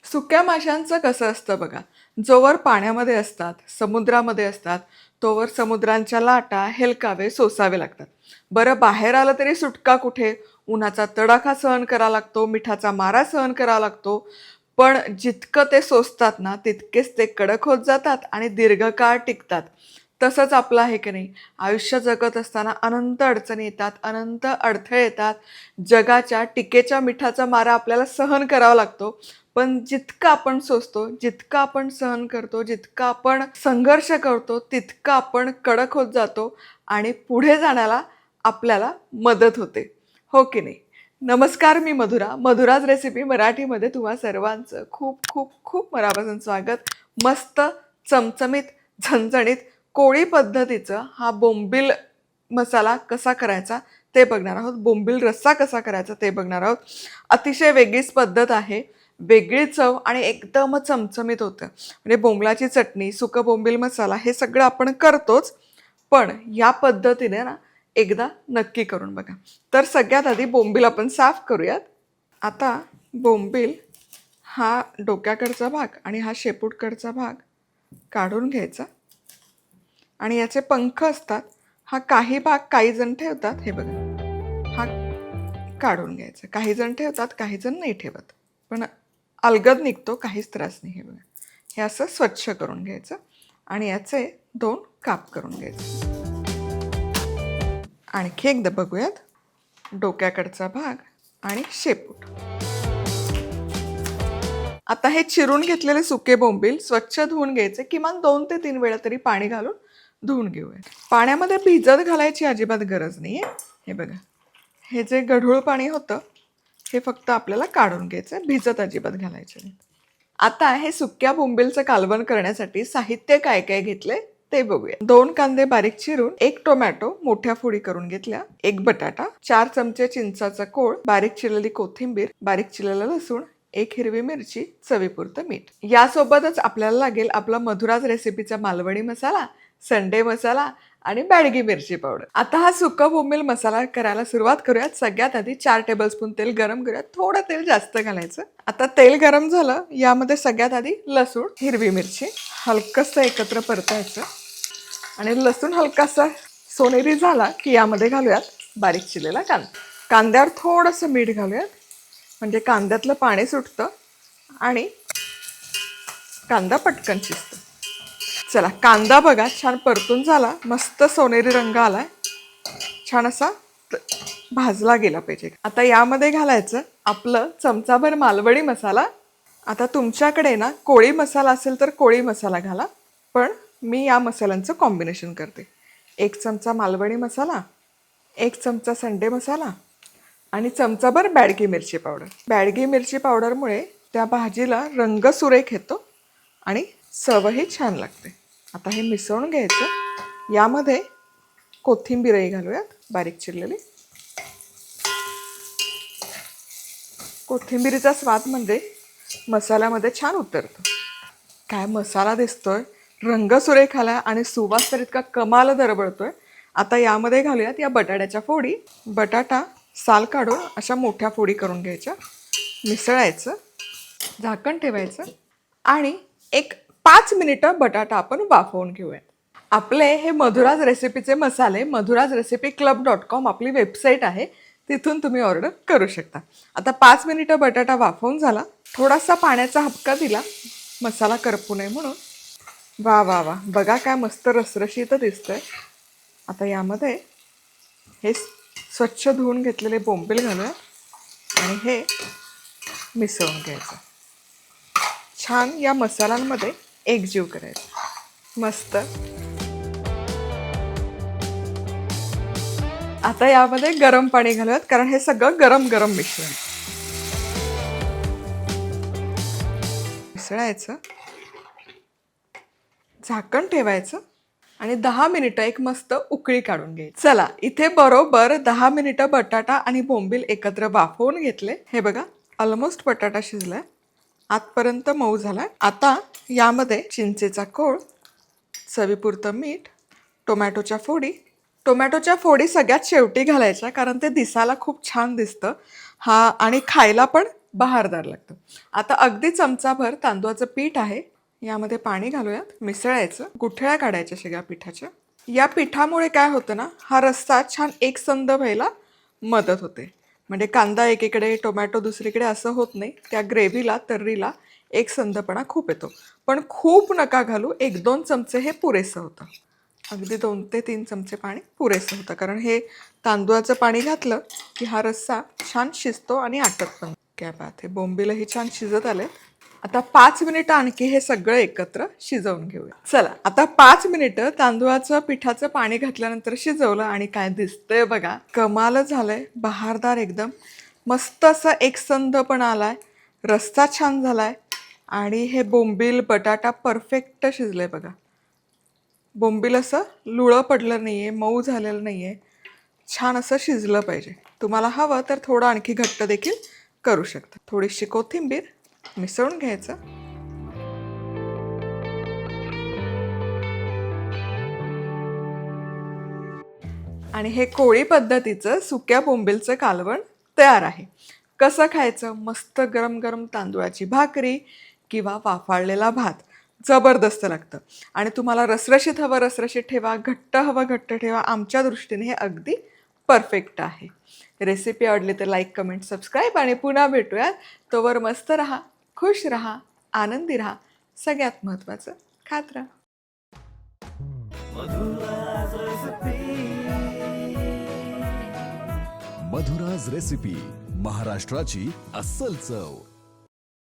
सुक्या माशांचं कसं असतं बघा, जोवर पाण्यामध्ये असतात, समुद्रामध्ये असतात, तोवर समुद्रांच्या लाटा, हेलकावे सोसावे लागतात. बरं बाहेर आलं तरी सुटका कुठे? उन्हाचा तडाखा सहन करावा लागतो, मिठाचा मारा सहन करावा लागतो. पण जितकं ते सोसतात ना, तितकेच ते कडक होत जातात आणि दीर्घकाळ टिकतात. तसंच आपलं आहे की नाही, आयुष्य जगत असताना अनंत अडचणी येतात, अनंत अडथळे येतात. जगाच्या टीकेच्या मिठाचा मारा आपल्याला सहन करावा लागतो. पण जितकं आपण सोसतो, जितकं आपण सहन करतो, जितकं आपण संघर्ष करतो, तितकं आपण कडक होत जातो आणि पुढे जाण्याला आपल्याला मदत होते. हो की नाही? नमस्कार, मी मधुरा. मधुराज रेसिपी मराठीमध्ये तुम्हा सर्वांचं खूप खूप खूप मनापासून स्वागत. मस्त, चमचमीत, झणझणीत, कोळी पद्धतीचं हा बोंबील मसाला कसा करायचा ते बघणार आहोत. बोंबील रस्सा कसा करायचा ते बघणार आहोत. अतिशय वेगळीच पद्धत आहे. वेगळी चव आणि एकदम चमचमीत होतं. म्हणजे बोंबलाची चटणी, सुकं बोंबील मसाला हे सगळं आपण करतोच. पण या पद्धतीने ना एकदा नक्की करून बघा. तर सगळ्यात आधी बोंबील आपण साफ करूयात. आता बोंबील हा डोक्याकडचा भाग आणि हा शेपूटकडचा भाग काढून घ्यायचा. आणि याचे पंख असतात. हा काही भाग काही जण ठेवतात. हे बघा, हा काढून घ्यायचा. काही जण ठेवतात, काही जण नाही ठेवत. पण अलगद निघतो, काहीच त्रास नाही. हे बघा, हे असं स्वच्छ करून घ्यायचं आणि याचे 2 काप करून घ्यायचे. आणखी एकदा बघूयात. डोक्याकडचा भाग आणि शेपूट. आता हे चिरून घेतलेले सुके बोंबील स्वच्छ धुवून घ्यायचे. किमान 2 ते 3 वेळा तरी पाणी घालून धुवून घेऊया. पाण्यामध्ये भिजत घालायची अजिबात गरज नाहीये. हे बघा, हे जे गढूळ पाणी होतं हे फक्त आपल्याला काढून घ्यायचं, भिजत अजिबात घालायचं नाही. आता हे सुक्या बोंबीलचं कालवण करण्यासाठी साहित्य काय काय घेतले ते बघूया. 2 कांदे बारीक चिरून, 1 टोमॅटो मोठ्या फोडी करून घेतल्या, 1 बटाटा, 4 चमचे चिंचाचा कोळ, बारीक चिरलेली कोथिंबीर, बारीक चिरलेलं लसूण, 1 हिरवी मिरची, चवीपुरतं मीठ. यासोबतच आपल्याला लागेल आपला मधुराज रेसिपीचा मालवणी मसाला, संडे मसाला आणि बॅडगी मिरची पावडर. आता हा सुका बोंबील मसाला करायला सुरुवात करूयात. सगळ्यात आधी 4 टेबलस्पून तेल गरम करूयात. थोडं तेल जास्त घालायचं. आता तेल गरम झालं, यामध्ये सगळ्यात आधी लसूण, हिरवी मिरची हलकंसं एकत्र परतायचं आणि लसूण हलकासा सोनेरी झाला की यामध्ये घालूयात बारीक चिरलेला कांदा. कांद्यावर थोडंसं मीठ घालूयात, म्हणजे कांद्यातलं पाणी सुटतं आणि कांदा पटकन शिजतो. चला, कांदा बघा छान परतून झाला, मस्त सोनेरी रंग आलाय, छान असा भाजला गेला पाहिजे. आता यामध्ये घालायचं आपलं चमचाभर मालवणी मसाला. आता तुमच्याकडे ना कोळी मसाला असेल तर कोळी मसाला घाला, पण मी या मसाल्यांचं कॉम्बिनेशन करते. 1 चमचा मालवणी मसाला, 1 चमचा संडे मसाला आणि चमचाभर बॅडगी मिरची पावडर. बॅडगी मिरची पावडरमुळे त्या भाजीला रंग सुरेख येतो आणि चवही छान लागते. आता हे मिसळून घ्यायचं. यामध्ये कोथिंबीरही घालूयात बारीक चिरलेली. कोथिंबीरीचा स्वाद म्हणजे मसाल्यामध्ये छान उतरतो. काय मसाला दिसतोय, रंग सुरेख आला आणि सुवास तर इतका कमाल दरवळतोय. आता यामध्ये घालूयात या बटाट्याच्या फोडी. बटाटा साल काढून अशा मोठ्या फोडी करून घ्यायच्या. मिसळायचं, झाकण ठेवायचं आणि एक 5 मिनिटं बटाटा आपण वाफवून घेऊयात. आपले हे मधुराज रेसिपीचे मसाले madhurazrecipeclub.com आपली वेबसाईट आहे, तिथून तुम्ही ऑर्डर करू शकता. आता 5 मिनिटं बटाटा वाफवून झाला. थोडासा पाण्याचा हबका दिला मसाला करपू नये म्हणून. वा वा वा, बघा काय मस्त रसरशीत दिसतंय. आता यामध्ये हे स्वच्छ धुवून घेतलेले बोंबील घालूया आणि हे मिसळून घ्यायचं. छान या मसाल्यांमध्ये एकजीव करायचं. मस्त. आता यामध्ये गरम पाणी घालूयात, कारण हे सगळं गरम गरम मिश्रण. मिसळायचं, झाकण ठेवायचं आणि 10 मिनिटं एक मस्त उकळी काढून घ्यायची. चला, इथे बरोबर 10 मिनिटं बटाटा आणि बोंबील एकत्र वाफवून घेतले. हे बघा, ऑलमोस्ट बटाटा शिजलाय, आतपर्यंत मऊ झालाय. आता यामध्ये चिंचेचा कोळ, चवीपुरतं मीठ, टोमॅटोच्या फोडी. टोमॅटोच्या फोडी सगळ्यात शेवटी घालायच्या, कारण ते दिसायला खूप छान दिसतं. हा, आणि खायला पण बहारदार लागतं. आता अगदी चमचाभर तांदूळाचं पीठ आहे, यामध्ये पाणी घालूयात, मिसळायचं, गुठळ्या काढायच्या सगळ्या पिठाच्या. या पिठामुळे काय होतं ना, हा रस्सा छान एकसंध व्हायला मदत होते. म्हणजे कांदा एकीकडे टोमॅटो दुसरीकडे असं होत नाही. त्या ग्रेव्हीला तर्रीला एकसंधपणा खूप येतो. पण खूप नका घालू, 1-2 चमचे हे पुरेसं होतं. अगदी 2 ते 3 चमचे पाणी पुरेसं होतं, कारण हे तांदूळाचं पाणी घातलं की हा रस्सा छान शिजतो आणि आटत पण. काय बात आहे, बोंबीलही छान शिजत आले. आता 5 मिनिटं आणखी हे सगळं एकत्र शिजवून घेऊया. चला, आता 5 मिनिटं तांदूळाचं पिठाचं पाणी घातल्यानंतर शिजवलं आणि काय दिसतंय बघा, कमालच झालंय, बहारदार एकदम. मस्त असा एकसंध पण आलाय, रस्सा छान झालाय आणि हे बोंबील बटाटा परफेक्ट शिजले बघा. बोंबील असं लुळं पडलं नाहीये, मऊ झालेलं नाहीये, छान असं शिजलं पाहिजे. तुम्हाला हवं तर थोडं आणखी घट्ट देखील करू शकता. थोडीशी कोथिंबीर मिसळून घ्यायचं. आणि हे कोळी पद्धतीचं सुक्या बोंबीलचं कालवण तयार आहे. कसं खायचं? मस्त गरम गरम तांदूळाची भाकरी किंवा वाफाळलेला भात, जबरदस्त लागतं. आणि तुम्हाला रसरशीत हवं रसरशीत ठेवा, घट्ट हवं घट्ट ठेवा. आमच्या दृष्टीने हे अगदी परफेक्ट आहे. रेसिपी आवडली तर लाईक, कमेंट, सबस्क्राईब आणि पुन्हा भेटूयात. तोवर मस्त राहा, खुश राहा, आनंदी राहा. सगळ्यात महत्त्वाचं, खात राहा. मधुराज रेसिपी, महाराष्ट्राची अस्सल चव.